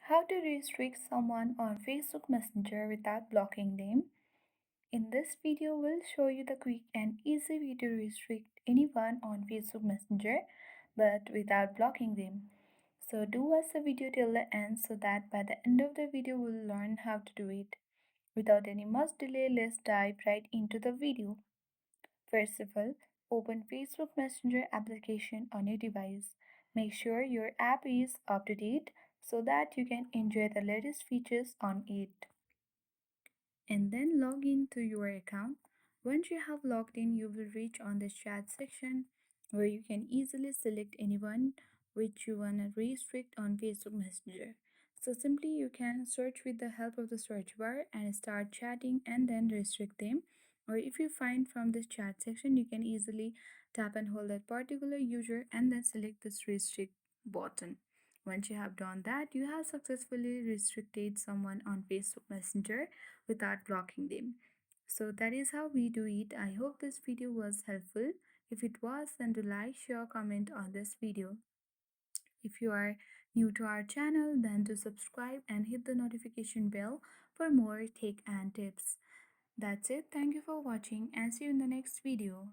How to restrict someone on Facebook Messenger without blocking them. In this video, we'll show you the quick and easy way to restrict anyone on Facebook Messenger but without blocking them. So do watch the video till the end so that by the end of the video we'll learn how to do it. Without any much delay, let's dive right into the video. First of all, open Facebook Messenger application on your device. Make sure your app is up to date so that you can enjoy the latest features on it. And then log in to your account. Once you have logged in, you will reach on the chat section where you can easily select anyone which you want to restrict on Facebook Messenger. So simply you can search with the help of the search bar and start chatting and then restrict them. Or if you find from this chat section, you can easily tap and hold that particular user and then select this restrict button. Once you have done that, you have successfully restricted someone on Facebook Messenger without blocking them. So that is how we do it. I hope this video was helpful. If it was, then do like, share, comment on this video. If you are new to our channel, then do subscribe and hit the notification bell for more tech and tips. That's it. Thank you for watching and see you in the next video.